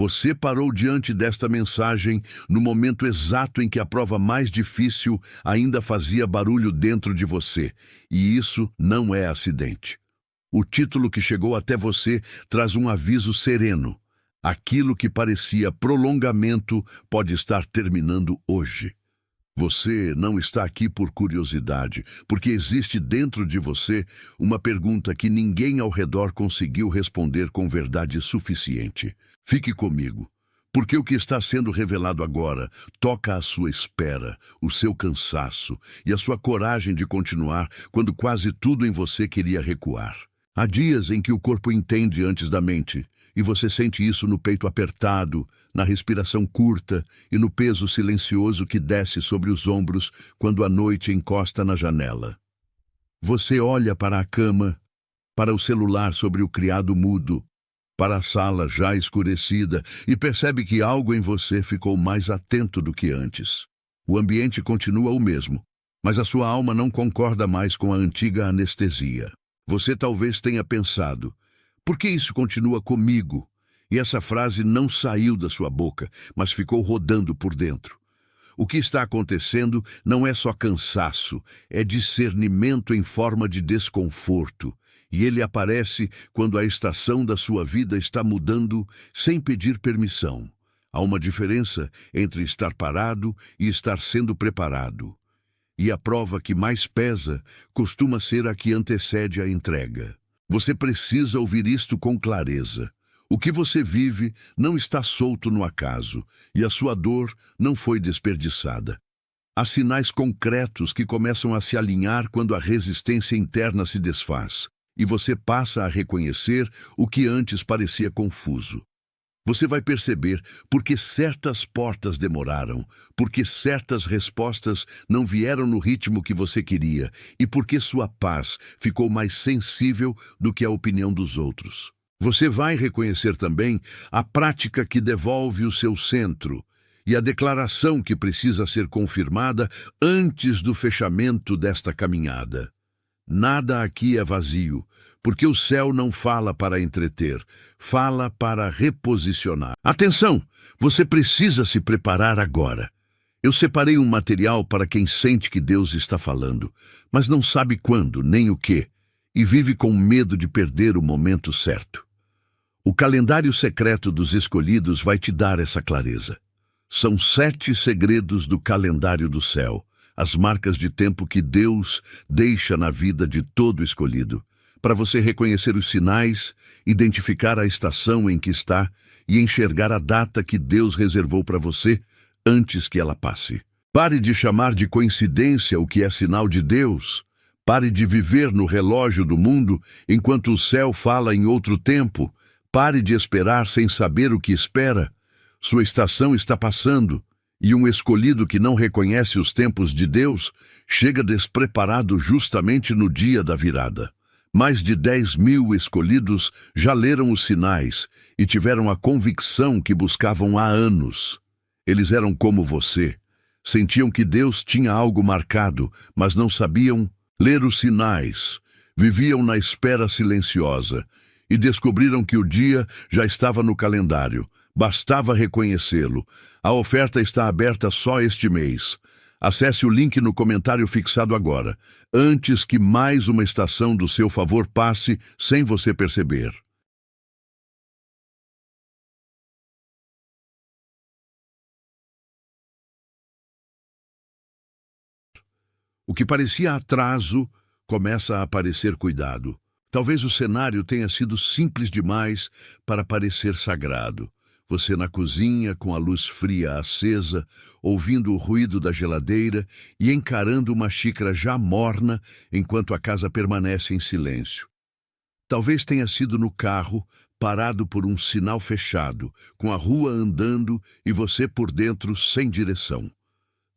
Você parou diante desta mensagem no momento exato em que a prova mais difícil ainda fazia barulho dentro de você, e isso não é acidente. O título que chegou até você traz um aviso sereno. Aquilo que parecia prolongamento pode estar terminando hoje. Você não está aqui por curiosidade, porque existe dentro de você uma pergunta que ninguém ao redor conseguiu responder com verdade suficiente. Fique comigo, porque o que está sendo revelado agora toca a sua espera, o seu cansaço e a sua coragem de continuar quando quase tudo em você queria recuar. Há dias em que o corpo entende antes da mente, e você sente isso no peito apertado, na respiração curta e no peso silencioso que desce sobre os ombros quando a noite encosta na janela. Você olha para a cama, para o celular sobre o criado mudo, para a sala já escurecida e percebe que algo em você ficou mais atento do que antes. O ambiente continua o mesmo, mas a sua alma não concorda mais com a antiga anestesia. Você talvez tenha pensado: por que isso continua comigo? E essa frase não saiu da sua boca, mas ficou rodando por dentro. O que está acontecendo não é só cansaço, é discernimento em forma de desconforto. E ele aparece quando a estação da sua vida está mudando sem pedir permissão. Há uma diferença entre estar parado e estar sendo preparado. E a prova que mais pesa costuma ser a que antecede a entrega. Você precisa ouvir isto com clareza. O que você vive não está solto no acaso, e a sua dor não foi desperdiçada. Há sinais concretos que começam a se alinhar quando a resistência interna se desfaz, e você passa a reconhecer o que antes parecia confuso. Você vai perceber por que certas portas demoraram, por que certas respostas não vieram no ritmo que você queria e por que sua paz ficou mais sensível do que a opinião dos outros. Você vai reconhecer também a prática que devolve o seu centro e a declaração que precisa ser confirmada antes do fechamento desta caminhada. Nada aqui é vazio, porque o céu não fala para entreter, fala para reposicionar. Atenção! Você precisa se preparar agora. Eu separei um material para quem sente que Deus está falando, mas não sabe quando, nem o que, e vive com medo de perder o momento certo. O calendário secreto dos escolhidos vai te dar essa clareza. São 7 segredos do calendário do céu, as marcas de tempo que Deus deixa na vida de todo escolhido, para você reconhecer os sinais, identificar a estação em que está e enxergar a data que Deus reservou para você antes que ela passe. Pare de chamar de coincidência o que é sinal de Deus. Pare de viver no relógio do mundo enquanto o céu fala em outro tempo. Pare de esperar sem saber o que espera. Sua estação está passando. E um escolhido que não reconhece os tempos de Deus chega despreparado justamente no dia da virada. Mais de 10.000 escolhidos já leram os sinais e tiveram a convicção que buscavam há anos. Eles eram como você. Sentiam que Deus tinha algo marcado, mas não sabiam ler os sinais. Viviam na espera silenciosa e descobriram que o dia já estava no calendário. Bastava reconhecê-lo. A oferta está aberta só este mês. Acesse o link no comentário fixado agora, antes que mais uma estação do seu favor passe sem você perceber. O que parecia atraso começa a parecer cuidado. Talvez o cenário tenha sido simples demais para parecer sagrado. Você na cozinha, com a luz fria acesa, ouvindo o ruído da geladeira e encarando uma xícara já morna enquanto a casa permanece em silêncio. Talvez tenha sido no carro, parado por um sinal fechado, com a rua andando e você por dentro sem direção.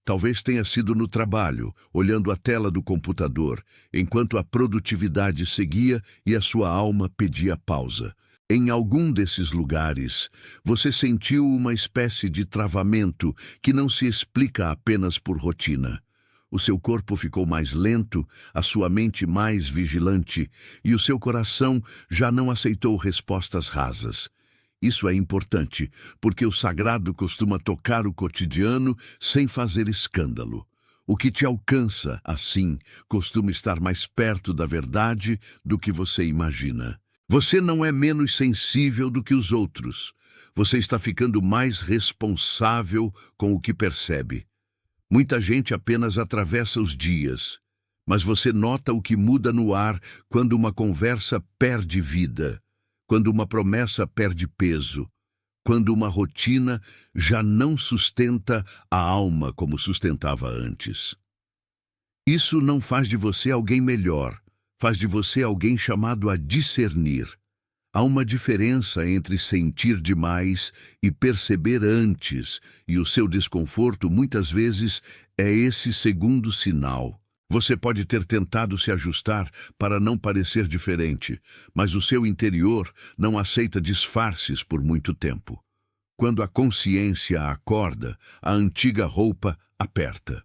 Talvez tenha sido no trabalho, olhando a tela do computador, enquanto a produtividade seguia e a sua alma pedia pausa. Em algum desses lugares, você sentiu uma espécie de travamento que não se explica apenas por rotina. O seu corpo ficou mais lento, a sua mente mais vigilante, e o seu coração já não aceitou respostas rasas. Isso é importante, porque o sagrado costuma tocar o cotidiano sem fazer escândalo. O que te alcança, assim, costuma estar mais perto da verdade do que você imagina. Você não é menos sensível do que os outros. Você está ficando mais responsável com o que percebe. Muita gente apenas atravessa os dias, mas você nota o que muda no ar quando uma conversa perde vida, quando uma promessa perde peso, quando uma rotina já não sustenta a alma como sustentava antes. Isso não faz de você alguém melhor, faz de você alguém chamado a discernir. Há uma diferença entre sentir demais e perceber antes, e o seu desconforto muitas vezes é esse segundo sinal. Você pode ter tentado se ajustar para não parecer diferente, mas o seu interior não aceita disfarces por muito tempo. Quando a consciência acorda, a antiga roupa aperta.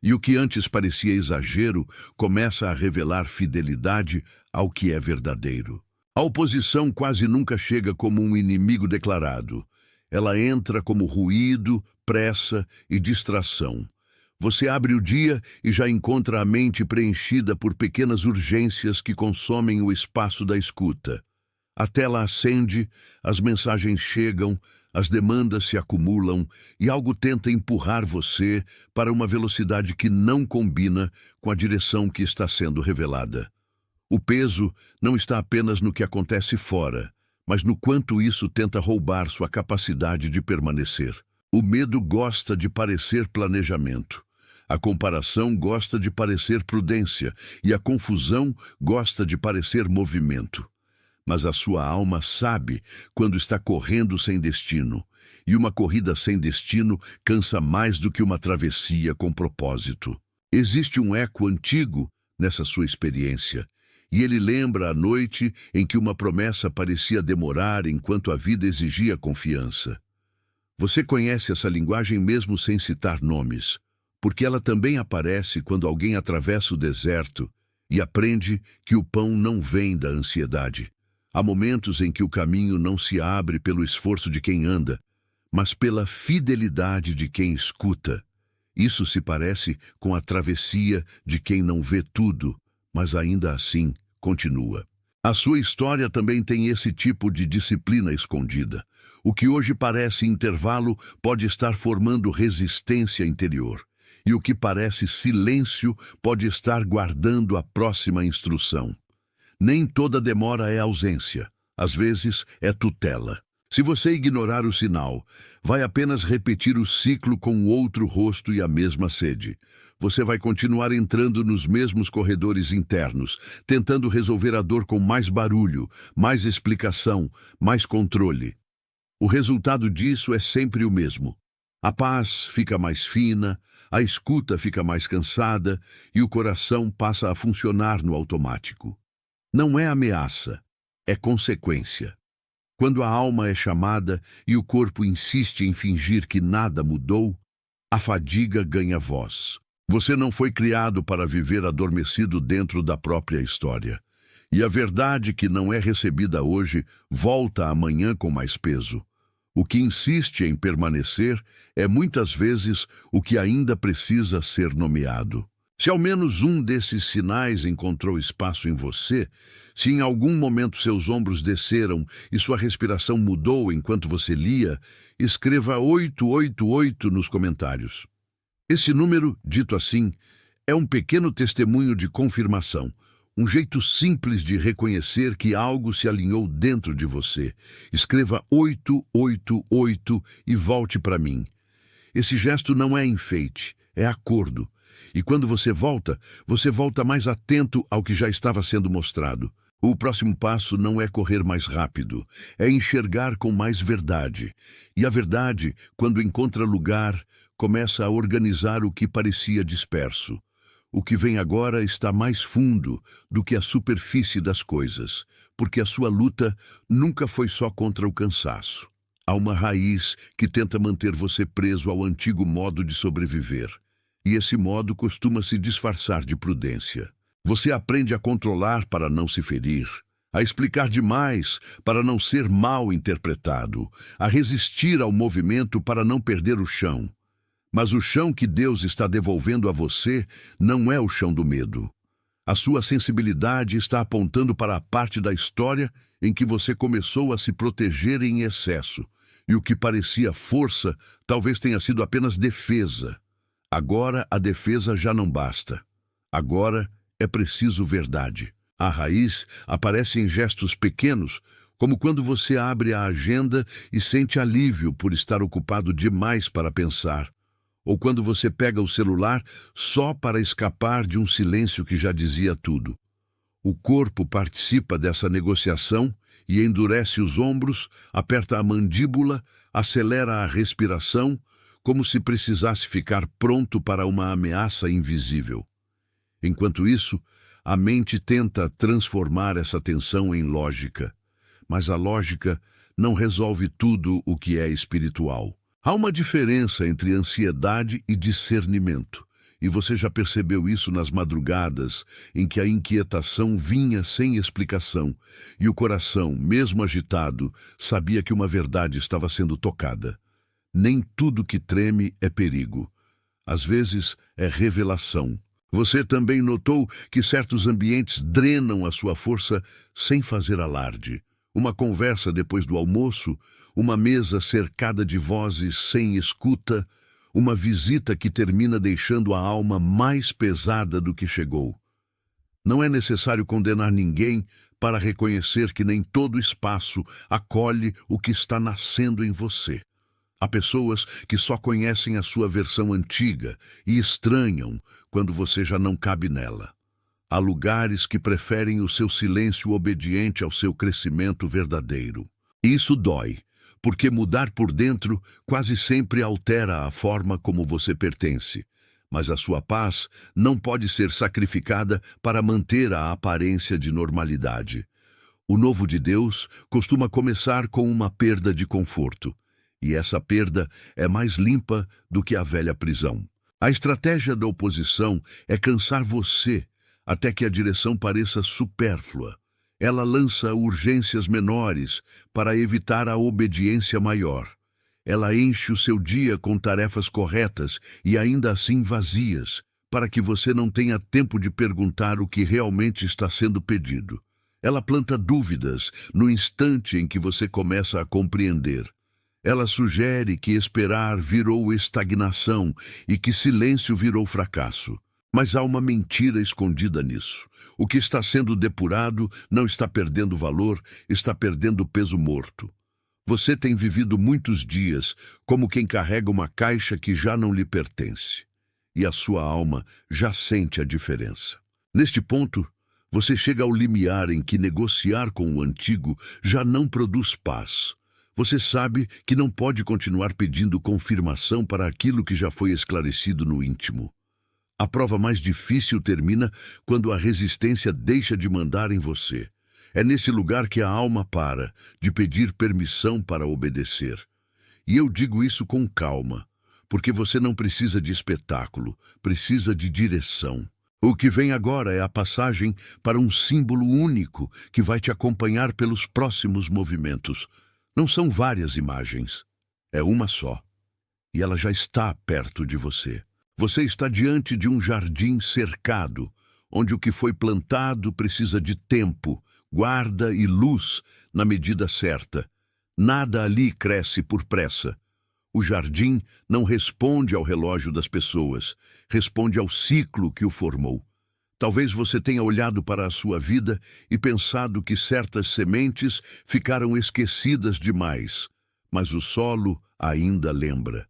E o que antes parecia exagero começa a revelar fidelidade ao que é verdadeiro. A oposição quase nunca chega como um inimigo declarado. Ela entra como ruído, pressa e distração. Você abre o dia e já encontra a mente preenchida por pequenas urgências que consomem o espaço da escuta. A tela acende, as mensagens chegam, as demandas se acumulam e algo tenta empurrar você para uma velocidade que não combina com a direção que está sendo revelada. O peso não está apenas no que acontece fora, mas no quanto isso tenta roubar sua capacidade de permanecer. O medo gosta de parecer planejamento. A comparação gosta de parecer prudência e a confusão gosta de parecer movimento. Mas a sua alma sabe quando está correndo sem destino, e uma corrida sem destino cansa mais do que uma travessia com propósito. Existe um eco antigo nessa sua experiência, e ele lembra a noite em que uma promessa parecia demorar enquanto a vida exigia confiança. Você conhece essa linguagem mesmo sem citar nomes, porque ela também aparece quando alguém atravessa o deserto e aprende que o pão não vem da ansiedade. Há momentos em que o caminho não se abre pelo esforço de quem anda, mas pela fidelidade de quem escuta. Isso se parece com a travessia de quem não vê tudo, mas ainda assim continua. A sua história também tem esse tipo de disciplina escondida. O que hoje parece intervalo pode estar formando resistência interior. E o que parece silêncio pode estar guardando a próxima instrução. Nem toda demora é ausência. Às vezes é tutela. Se você ignorar o sinal, vai apenas repetir o ciclo com outro rosto e a mesma sede. Você vai continuar entrando nos mesmos corredores internos, tentando resolver a dor com mais barulho, mais explicação, mais controle. O resultado disso é sempre o mesmo. A paz fica mais fina, a escuta fica mais cansada e o coração passa a funcionar no automático. Não é ameaça, é consequência. Quando a alma é chamada e o corpo insiste em fingir que nada mudou, a fadiga ganha voz. Você não foi criado para viver adormecido dentro da própria história. E a verdade que não é recebida hoje volta amanhã com mais peso. O que insiste em permanecer é muitas vezes o que ainda precisa ser nomeado. Se ao menos um desses sinais encontrou espaço em você, se em algum momento seus ombros desceram e sua respiração mudou enquanto você lia, escreva 888 nos comentários. Esse número, dito assim, é um pequeno testemunho de confirmação, um jeito simples de reconhecer que algo se alinhou dentro de você. Escreva 888 e volte para mim. Esse gesto não é enfeite, é acordo. E quando você volta mais atento ao que já estava sendo mostrado. O próximo passo não é correr mais rápido, é enxergar com mais verdade. E a verdade, quando encontra lugar, começa a organizar o que parecia disperso. O que vem agora está mais fundo do que a superfície das coisas, porque a sua luta nunca foi só contra o cansaço. Há uma raiz que tenta manter você preso ao antigo modo de sobreviver. E esse modo costuma se disfarçar de prudência. Você aprende a controlar para não se ferir, a explicar demais para não ser mal interpretado, a resistir ao movimento para não perder o chão. Mas o chão que Deus está devolvendo a você não é o chão do medo. A sua sensibilidade está apontando para a parte da história em que você começou a se proteger em excesso, e o que parecia força talvez tenha sido apenas defesa. Agora a defesa já não basta. Agora é preciso verdade. A raiz aparece em gestos pequenos, como quando você abre a agenda e sente alívio por estar ocupado demais para pensar, ou quando você pega o celular só para escapar de um silêncio que já dizia tudo. O corpo participa dessa negociação e endurece os ombros, aperta a mandíbula, acelera a respiração, como se precisasse ficar pronto para uma ameaça invisível. Enquanto isso, a mente tenta transformar essa tensão em lógica, mas a lógica não resolve tudo o que é espiritual. Há uma diferença entre ansiedade e discernimento, e você já percebeu isso nas madrugadas em que a inquietação vinha sem explicação e o coração, mesmo agitado, sabia que uma verdade estava sendo tocada. Nem tudo que treme é perigo. Às vezes é revelação. Você também notou que certos ambientes drenam a sua força sem fazer alarde. Uma conversa depois do almoço, uma mesa cercada de vozes sem escuta, uma visita que termina deixando a alma mais pesada do que chegou. Não é necessário condenar ninguém para reconhecer que nem todo espaço acolhe o que está nascendo em você. Há pessoas que só conhecem a sua versão antiga e estranham quando você já não cabe nela. Há lugares que preferem o seu silêncio obediente ao seu crescimento verdadeiro. Isso dói, porque mudar por dentro quase sempre altera a forma como você pertence. Mas a sua paz não pode ser sacrificada para manter a aparência de normalidade. O novo de Deus costuma começar com uma perda de conforto. E essa perda é mais limpa do que a velha prisão. A estratégia da oposição é cansar você até que a direção pareça supérflua. Ela lança urgências menores para evitar a obediência maior. Ela enche o seu dia com tarefas corretas e ainda assim vazias, para que você não tenha tempo de perguntar o que realmente está sendo pedido. Ela planta dúvidas no instante em que você começa a compreender. Ela sugere que esperar virou estagnação e que silêncio virou fracasso. Mas há uma mentira escondida nisso. O que está sendo depurado não está perdendo valor, está perdendo peso morto. Você tem vivido muitos dias como quem carrega uma caixa que já não lhe pertence. E a sua alma já sente a diferença. Neste ponto, você chega ao limiar em que negociar com o antigo já não produz paz. Você sabe que não pode continuar pedindo confirmação para aquilo que já foi esclarecido no íntimo. A prova mais difícil termina quando a resistência deixa de mandar em você. É nesse lugar que a alma para de pedir permissão para obedecer. E eu digo isso com calma, porque você não precisa de espetáculo, precisa de direção. O que vem agora é a passagem para um símbolo único que vai te acompanhar pelos próximos movimentos. Não são várias imagens, é uma só. E ela já está perto de você. Você está diante de um jardim cercado, onde o que foi plantado precisa de tempo, guarda e luz na medida certa. Nada ali cresce por pressa. O jardim não responde ao relógio das pessoas, responde ao ciclo que o formou. Talvez você tenha olhado para a sua vida e pensado que certas sementes ficaram esquecidas demais, mas o solo ainda lembra.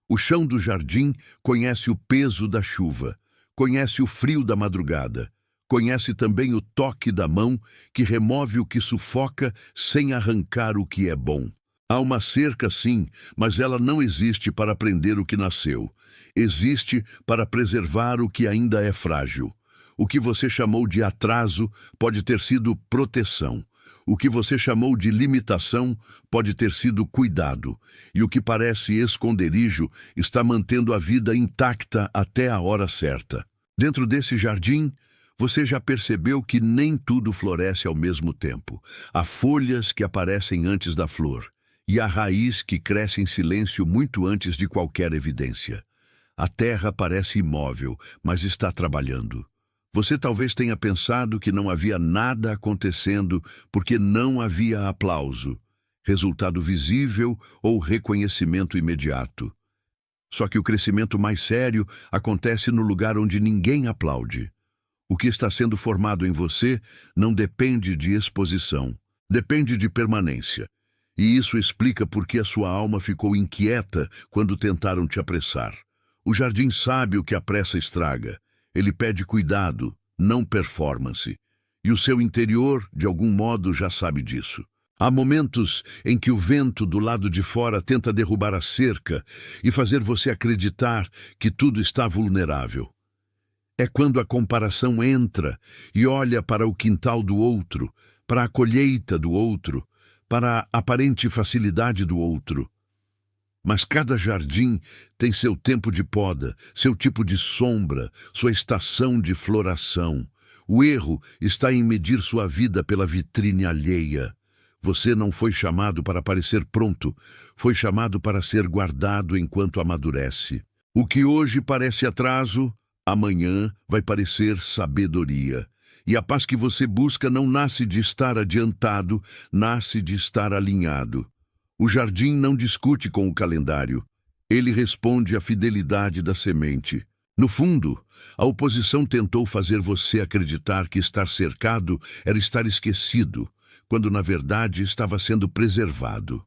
O chão do jardim conhece o peso da chuva, conhece o frio da madrugada, conhece também o toque da mão que remove o que sufoca sem arrancar o que é bom. Há uma cerca, sim, mas ela não existe para prender o que nasceu. Existe para preservar o que ainda é frágil. O que você chamou de atraso pode ter sido proteção. O que você chamou de limitação pode ter sido cuidado. E o que parece esconderijo está mantendo a vida intacta até a hora certa. Dentro desse jardim, Você já percebeu que nem tudo floresce ao mesmo tempo? Há folhas que aparecem antes da flor, e a raiz que cresce em silêncio muito antes de qualquer evidência. A terra parece imóvel, mas está trabalhando. Você talvez tenha pensado que não havia nada acontecendo porque não havia aplauso, resultado visível ou reconhecimento imediato. Só que o crescimento mais sério acontece no lugar onde ninguém aplaude. O que está sendo formado em você não depende de exposição, depende de permanência. E isso explica por que a sua alma ficou inquieta quando tentaram te apressar. O jardim sabe o que a pressa estraga. Ele pede cuidado, não performance. E o seu interior, de algum modo, já sabe disso. Há momentos em que o vento do lado de fora tenta derrubar a cerca e fazer você acreditar que tudo está vulnerável. É quando a comparação entra e olha para o quintal do outro, para a colheita do outro, para a aparente facilidade do outro. Mas cada jardim tem seu tempo de poda, seu tipo de sombra, sua estação de floração. O erro está em medir sua vida pela vitrine alheia. Você não foi chamado para parecer pronto, foi chamado para ser guardado enquanto amadurece. O que hoje parece atraso, amanhã vai parecer sabedoria. E a paz que você busca não nasce de estar adiantado, nasce de estar alinhado. O jardim não discute com o calendário. Ele responde à fidelidade da semente. No fundo, a oposição tentou fazer você acreditar que estar cercado era estar esquecido, quando na verdade estava sendo preservado.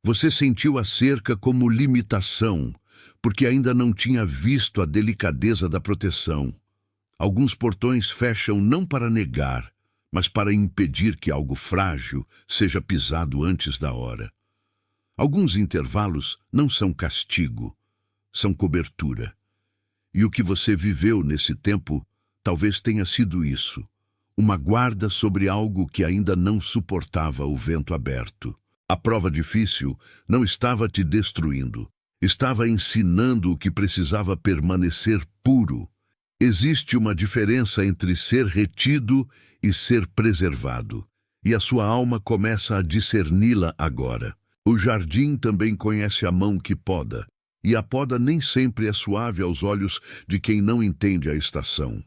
Você sentiu a cerca como limitação, porque ainda não tinha visto a delicadeza da proteção. Alguns portões fecham não para negar, mas para impedir que algo frágil seja pisado antes da hora. Alguns intervalos não são castigo, são cobertura. E o que você viveu nesse tempo talvez tenha sido isso, uma guarda sobre algo que ainda não suportava o vento aberto. A prova difícil não estava te destruindo, estava ensinando o que precisava permanecer puro. Existe uma diferença entre ser retido e ser preservado, e a sua alma começa a discerni-la agora. O jardim também conhece a mão que poda, e a poda nem sempre é suave aos olhos de quem não entende a estação.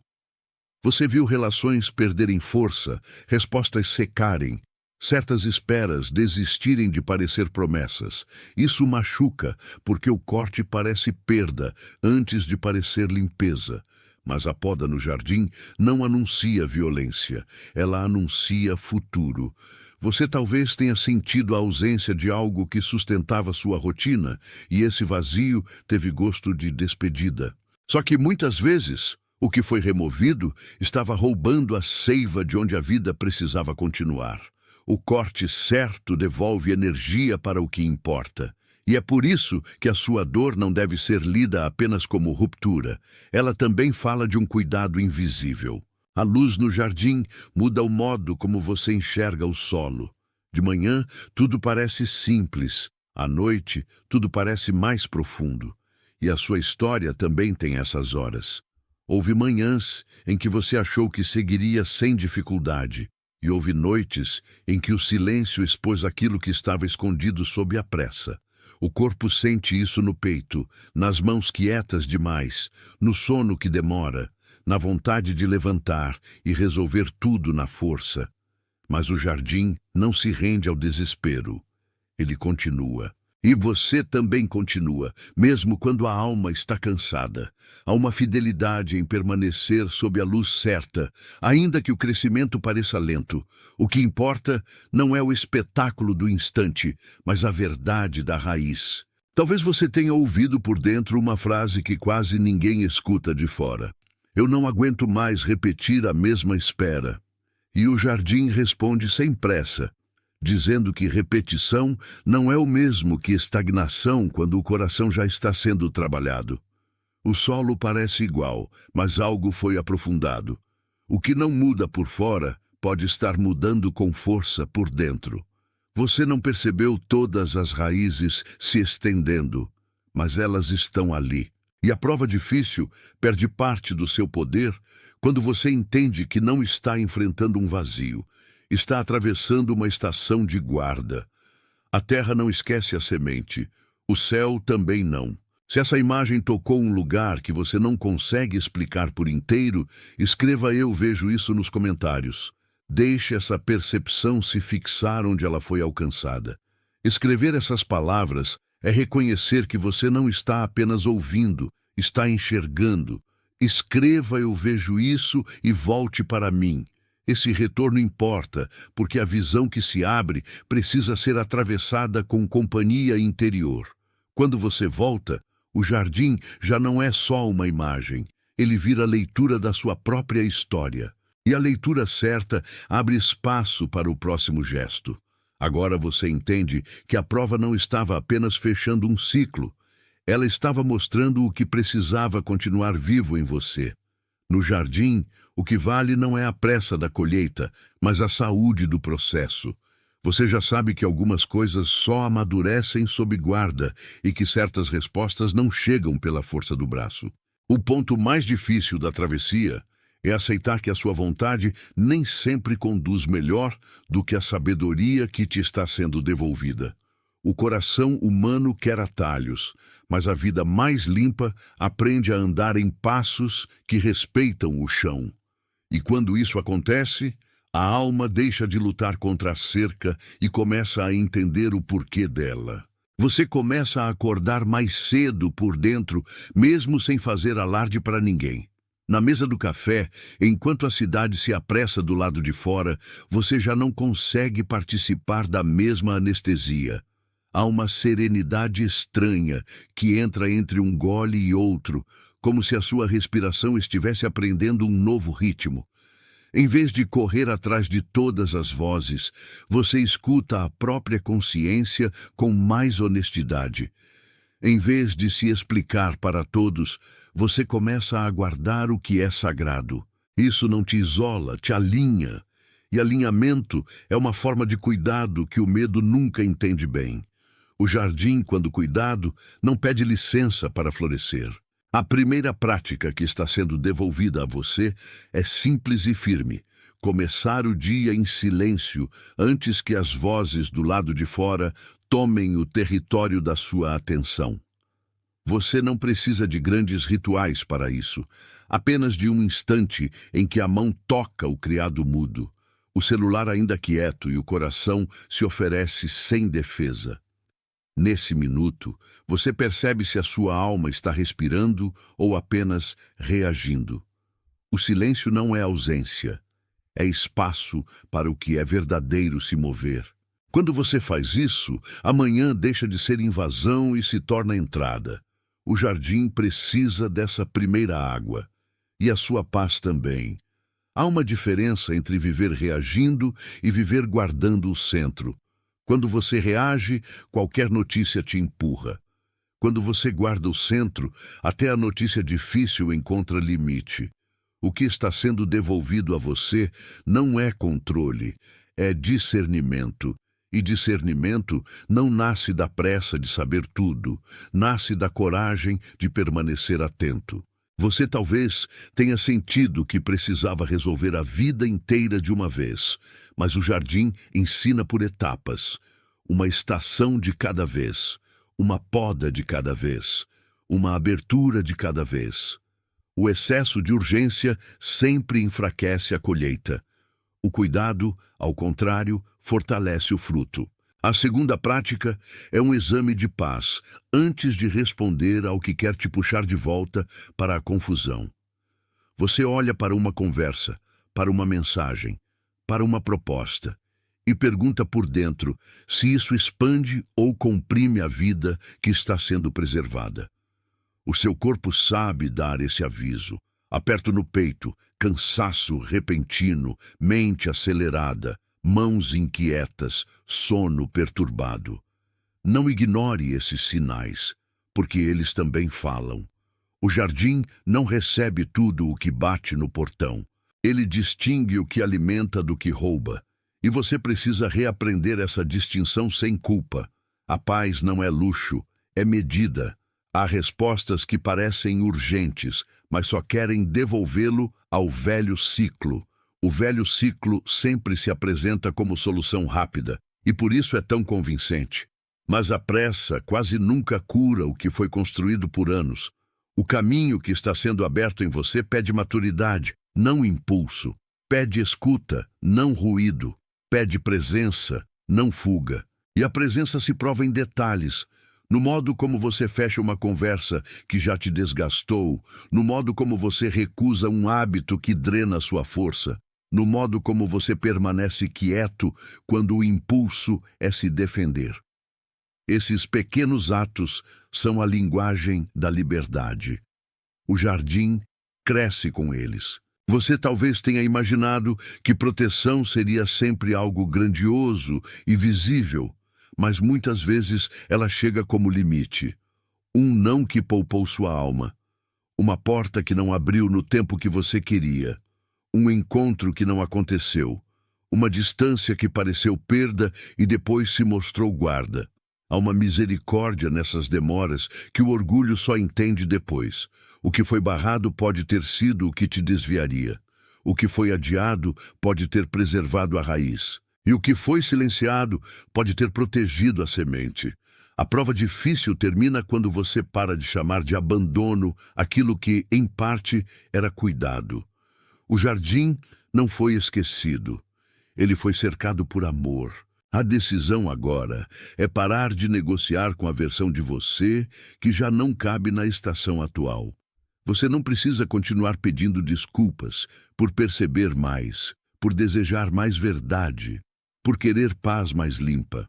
Você viu relações perderem força, respostas secarem, certas esperas desistirem de parecer promessas. Isso machuca, porque o corte parece perda antes de parecer limpeza. Mas a poda no jardim não anuncia violência, ela anuncia futuro. Você talvez tenha sentido a ausência de algo que sustentava sua rotina, e esse vazio teve gosto de despedida. Só que muitas vezes, o que foi removido estava roubando a seiva de onde a vida precisava continuar. O corte certo devolve energia para o que importa. E é por isso que a sua dor não deve ser lida apenas como ruptura. Ela também fala de um cuidado invisível. A luz no jardim muda o modo como você enxerga o solo. De manhã, tudo parece simples. À noite, tudo parece mais profundo. E a sua história também tem essas horas. Houve manhãs em que você achou que seguiria sem dificuldade. E houve noites em que o silêncio expôs aquilo que estava escondido sob a pressa. O corpo sente isso no peito, nas mãos quietas demais, no sono que demora, na vontade de levantar e resolver tudo na força. Mas o jardim não se rende ao desespero. Ele continua. E você também continua, mesmo quando a alma está cansada. Há uma fidelidade em permanecer sob a luz certa, ainda que o crescimento pareça lento. O que importa não é o espetáculo do instante, mas a verdade da raiz. Talvez você tenha ouvido por dentro uma frase que quase ninguém escuta de fora. Eu não aguento mais repetir a mesma espera. E o jardim responde sem pressa, dizendo que repetição não é o mesmo que estagnação quando o coração já está sendo trabalhado. O solo parece igual, mas algo foi aprofundado. O que não muda por fora pode estar mudando com força por dentro. Você não percebeu todas as raízes se estendendo, mas elas estão ali. E a prova difícil perde parte do seu poder quando você entende que não está enfrentando um vazio, está atravessando uma estação de guarda. A terra não esquece a semente, o céu também não. Se essa imagem tocou um lugar que você não consegue explicar por inteiro, escreva "Eu vejo isso" nos comentários. Deixe essa percepção se fixar onde ela foi alcançada. Escrever essas palavras é reconhecer que você não está apenas ouvindo, está enxergando. Escreva "Eu vejo isso" e volte para mim. Esse retorno importa, porque a visão que se abre precisa ser atravessada com companhia interior. Quando você volta, o jardim já não é só uma imagem, ele vira leitura da sua própria história. E a leitura certa abre espaço para o próximo gesto. Agora você entende que a prova não estava apenas fechando um ciclo, ela estava mostrando o que precisava continuar vivo em você. No jardim, o que vale não é a pressa da colheita, mas a saúde do processo. Você já sabe que algumas coisas só amadurecem sob guarda e que certas respostas não chegam pela força do braço. O ponto mais difícil da travessia é aceitar que a sua vontade nem sempre conduz melhor do que a sabedoria que te está sendo devolvida. O coração humano quer atalhos, mas a vida mais limpa aprende a andar em passos que respeitam o chão. E quando isso acontece, a alma deixa de lutar contra a cerca e começa a entender o porquê dela. Você começa a acordar mais cedo por dentro, mesmo sem fazer alarde para ninguém. Na mesa do café, enquanto a cidade se apressa do lado de fora, você já não consegue participar da mesma anestesia. Há uma serenidade estranha que entra entre um gole e outro, como se a sua respiração estivesse aprendendo um novo ritmo. Em vez de correr atrás de todas as vozes, você escuta a própria consciência com mais honestidade. Em vez de se explicar para todos, você começa a guardar o que é sagrado. Isso não te isola, te alinha. E alinhamento é uma forma de cuidado que o medo nunca entende bem. O jardim, quando cuidado, não pede licença para florescer. A primeira prática que está sendo devolvida a você é simples e firme. Começar o dia em silêncio antes que as vozes do lado de fora tomem o território da sua atenção. Você não precisa de grandes rituais para isso, apenas de um instante em que a mão toca o criado mudo, o celular ainda quieto e o coração se oferece sem defesa. Nesse minuto, você percebe se a sua alma está respirando ou apenas reagindo. O silêncio não é ausência, é espaço para o que é verdadeiro se mover. Quando você faz isso, a manhã deixa de ser invasão e se torna entrada. O jardim precisa dessa primeira água, e a sua paz também. Há uma diferença entre viver reagindo e viver guardando o centro. Quando você reage, qualquer notícia te empurra. Quando você guarda o centro, até a notícia difícil encontra limite. O que está sendo devolvido a você não é controle, é discernimento. E discernimento não nasce da pressa de saber tudo, nasce da coragem de permanecer atento. Você talvez tenha sentido que precisava resolver a vida inteira de uma vez, mas o jardim ensina por etapas, uma estação de cada vez, uma poda de cada vez, uma abertura de cada vez. O excesso de urgência sempre enfraquece a colheita. O cuidado, ao contrário, fortalece o fruto. A segunda prática é um exame de paz, antes de responder ao que quer te puxar de volta para a confusão. Você olha para uma conversa, para uma mensagem, para uma proposta, e pergunta por dentro se isso expande ou comprime a vida que está sendo preservada. O seu corpo sabe dar esse aviso. Aperto no peito, cansaço repentino, mente acelerada, mãos inquietas, sono perturbado. Não ignore esses sinais, porque eles também falam. O jardim não recebe tudo o que bate no portão. Ele distingue o que alimenta do que rouba. E você precisa reaprender essa distinção sem culpa. A paz não é luxo, é medida. Há respostas que parecem urgentes, mas só querem devolvê-lo ao velho ciclo. O velho ciclo sempre se apresenta como solução rápida, e por isso é tão convincente. Mas a pressa quase nunca cura o que foi construído por anos. O caminho que está sendo aberto em você pede maturidade, não impulso. Pede escuta, não ruído. Pede presença, não fuga. E a presença se prova em detalhes, no modo como você fecha uma conversa que já te desgastou, no modo como você recusa um hábito que drena sua força, no modo como você permanece quieto quando o impulso é se defender. Esses pequenos atos são a linguagem da liberdade. O jardim cresce com eles. Você talvez tenha imaginado que proteção seria sempre algo grandioso e visível, mas muitas vezes ela chega como limite. Um não que poupou sua alma. Uma porta que não abriu no tempo que você queria. Um encontro que não aconteceu. Uma distância que pareceu perda e depois se mostrou guarda. Há uma misericórdia nessas demoras que o orgulho só entende depois. O que foi barrado pode ter sido o que te desviaria. O que foi adiado pode ter preservado a raiz. E o que foi silenciado pode ter protegido a semente. A prova difícil termina quando você para de chamar de abandono aquilo que, em parte, era cuidado. O jardim não foi esquecido. Ele foi cercado por amor. A decisão agora é parar de negociar com a versão de você que já não cabe na estação atual. Você não precisa continuar pedindo desculpas por perceber mais, por desejar mais verdade, por querer paz mais limpa.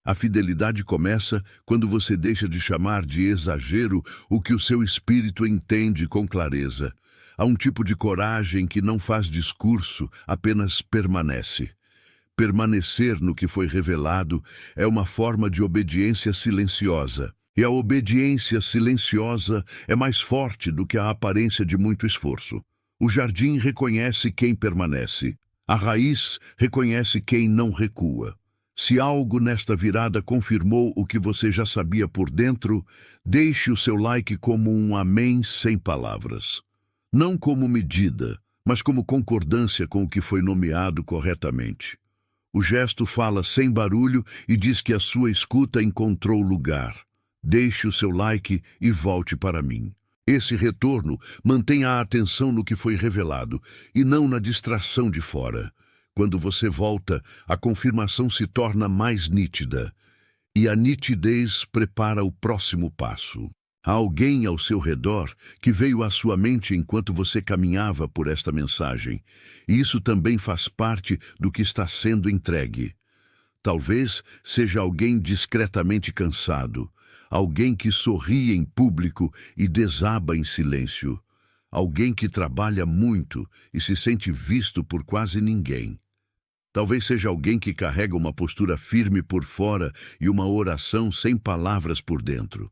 A fidelidade começa quando você deixa de chamar de exagero o que o seu espírito entende com clareza. Há um tipo de coragem que não faz discurso, apenas permanece. Permanecer no que foi revelado é uma forma de obediência silenciosa. E a obediência silenciosa é mais forte do que a aparência de muito esforço. O jardim reconhece quem permanece. A raiz reconhece quem não recua. Se algo nesta virada confirmou o que você já sabia por dentro, deixe o seu like como um amém sem palavras. Não como medida, mas como concordância com o que foi nomeado corretamente. O gesto fala sem barulho e diz que a sua escuta encontrou lugar. Deixe o seu like e volte para mim. Esse retorno mantenha a atenção no que foi revelado e não na distração de fora. Quando você volta, a confirmação se torna mais nítida. E a nitidez prepara o próximo passo. Há alguém ao seu redor que veio à sua mente enquanto você caminhava por esta mensagem, e isso também faz parte do que está sendo entregue. Talvez seja alguém discretamente cansado, alguém que sorri em público e desaba em silêncio, alguém que trabalha muito e se sente visto por quase ninguém. Talvez seja alguém que carrega uma postura firme por fora e uma oração sem palavras por dentro.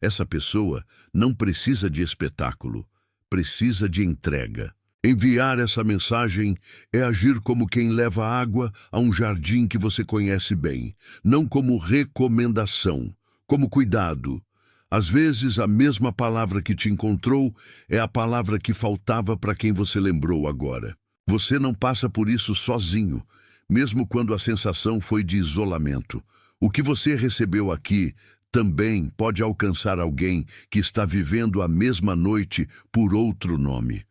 Essa pessoa não precisa de espetáculo, precisa de entrega. Enviar essa mensagem é agir como quem leva água a um jardim que você conhece bem, não como recomendação, como cuidado. Às vezes, a mesma palavra que te encontrou é a palavra que faltava para quem você lembrou agora. Você não passa por isso sozinho, mesmo quando a sensação foi de isolamento. O que você recebeu aqui também pode alcançar alguém que está vivendo a mesma noite por outro nome.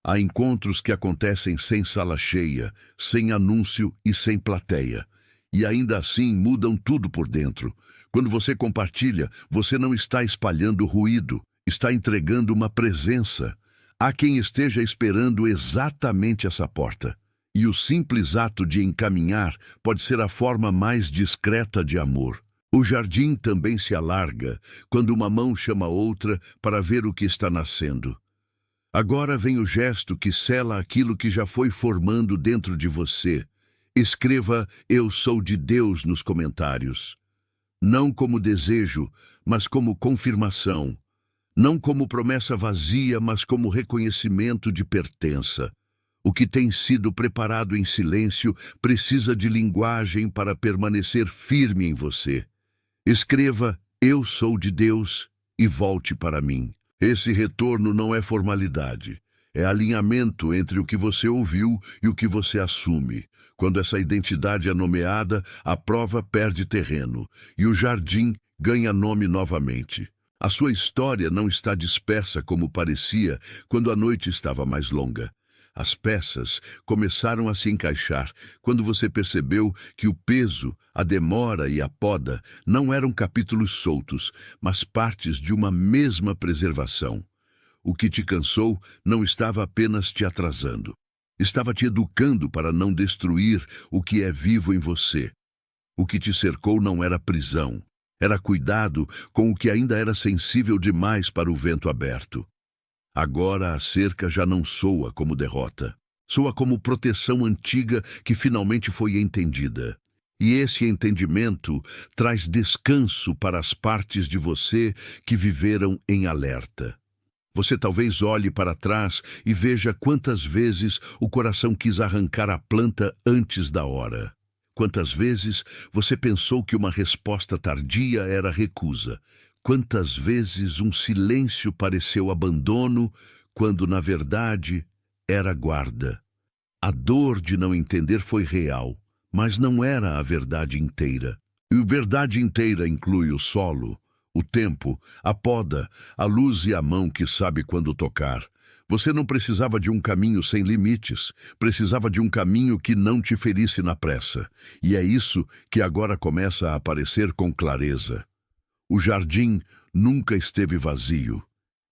Há encontros que acontecem sem sala cheia, sem anúncio e sem plateia. E ainda assim mudam tudo por dentro. Quando você compartilha, você não está espalhando ruído, está entregando uma presença. Há quem esteja esperando exatamente essa porta. E o simples ato de encaminhar pode ser a forma mais discreta de amor. O jardim também se alarga quando uma mão chama outra para ver o que está nascendo. Agora vem o gesto que sela aquilo que já foi formando dentro de você. Escreva "Eu sou de Deus" nos comentários. Não como desejo, mas como confirmação. Não como promessa vazia, mas como reconhecimento de pertença. O que tem sido preparado em silêncio precisa de linguagem para permanecer firme em você. Escreva "Eu sou de Deus" e volte para mim. Esse retorno não é formalidade. É alinhamento entre o que você ouviu e o que você assume. Quando essa identidade é nomeada, a prova perde terreno e o jardim ganha nome novamente. A sua história não está dispersa como parecia quando a noite estava mais longa. As peças começaram a se encaixar quando você percebeu que o peso, a demora e a poda não eram capítulos soltos, mas partes de uma mesma preservação. O que te cansou não estava apenas te atrasando. Estava te educando para não destruir o que é vivo em você. O que te cercou não era prisão. Era cuidado com o que ainda era sensível demais para o vento aberto. Agora a cerca já não soa como derrota. Soa como proteção antiga que finalmente foi entendida. E esse entendimento traz descanso para as partes de você que viveram em alerta. Você talvez olhe para trás e veja quantas vezes o coração quis arrancar a planta antes da hora. Quantas vezes você pensou que uma resposta tardia era recusa. Quantas vezes um silêncio pareceu abandono, quando na verdade era guarda. A dor de não entender foi real, mas não era a verdade inteira. E a verdade inteira inclui o solo, o tempo, a poda, a luz e a mão que sabe quando tocar. Você não precisava de um caminho sem limites, precisava de um caminho que não te ferisse na pressa. E é isso que agora começa a aparecer com clareza. O jardim nunca esteve vazio.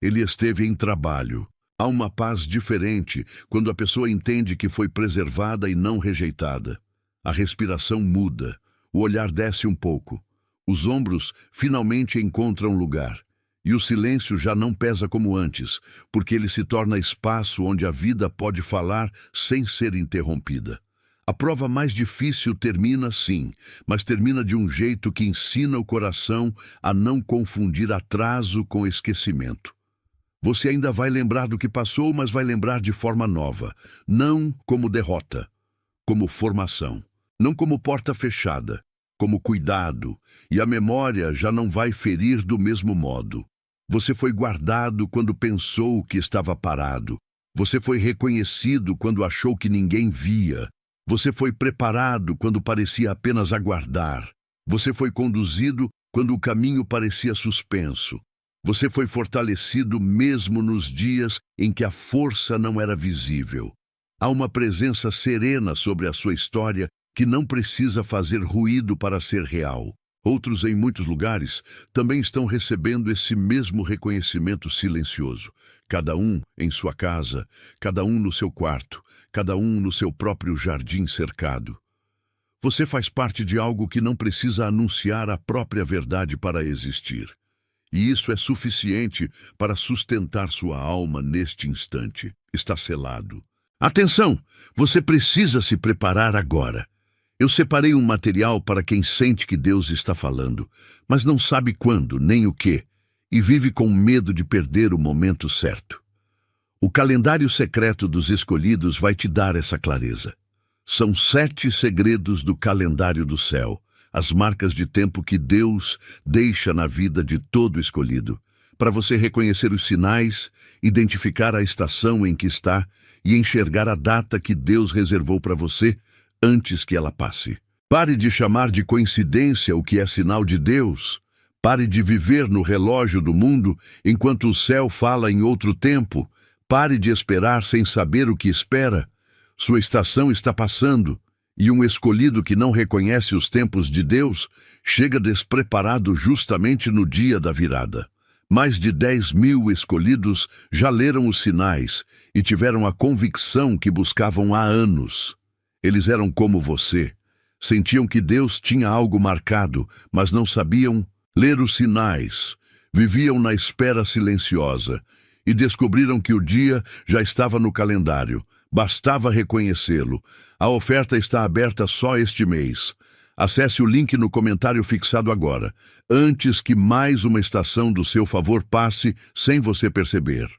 Ele esteve em trabalho. Há uma paz diferente quando a pessoa entende que foi preservada e não rejeitada. A respiração muda, o olhar desce um pouco. Os ombros finalmente encontram lugar. E o silêncio já não pesa como antes, porque ele se torna espaço onde a vida pode falar sem ser interrompida. A prova mais difícil termina, sim, mas termina de um jeito que ensina o coração a não confundir atraso com esquecimento. Você ainda vai lembrar do que passou, mas vai lembrar de forma nova, não como derrota, como formação, não como porta fechada, como cuidado, e a memória já não vai ferir do mesmo modo. Você foi guardado quando pensou que estava parado. Você foi reconhecido quando achou que ninguém via. Você foi preparado quando parecia apenas aguardar. Você foi conduzido quando o caminho parecia suspenso. Você foi fortalecido mesmo nos dias em que a força não era visível. Há uma presença serena sobre a sua história que não precisa fazer ruído para ser real. Outros, em muitos lugares, também estão recebendo esse mesmo reconhecimento silencioso. Cada um em sua casa, cada um no seu quarto, cada um no seu próprio jardim cercado. Você faz parte de algo que não precisa anunciar a própria verdade para existir. E isso é suficiente para sustentar sua alma neste instante. Está selado. Atenção! Você precisa se preparar agora. Eu separei um material para quem sente que Deus está falando, mas não sabe quando, nem o que, e vive com medo de perder o momento certo. O calendário secreto dos escolhidos vai te dar essa clareza. São 7 segredos do calendário do céu, as marcas de tempo que Deus deixa na vida de todo escolhido, para você reconhecer os sinais, identificar a estação em que está e enxergar a data que Deus reservou para você antes que ela passe. Pare de chamar de coincidência o que é sinal de Deus. Pare de viver no relógio do mundo enquanto o céu fala em outro tempo. Pare de esperar sem saber o que espera. Sua estação está passando, e um escolhido que não reconhece os tempos de Deus chega despreparado justamente no dia da virada. Mais de 10.000 escolhidos já leram os sinais e tiveram a convicção que buscavam há anos. Eles eram como você. Sentiam que Deus tinha algo marcado, mas não sabiam ler os sinais. Viviam na espera silenciosa e descobriram que o dia já estava no calendário. Bastava reconhecê-lo. A oferta está aberta só este mês. Acesse o link no comentário fixado agora, antes que mais uma estação do seu favor passe sem você perceber.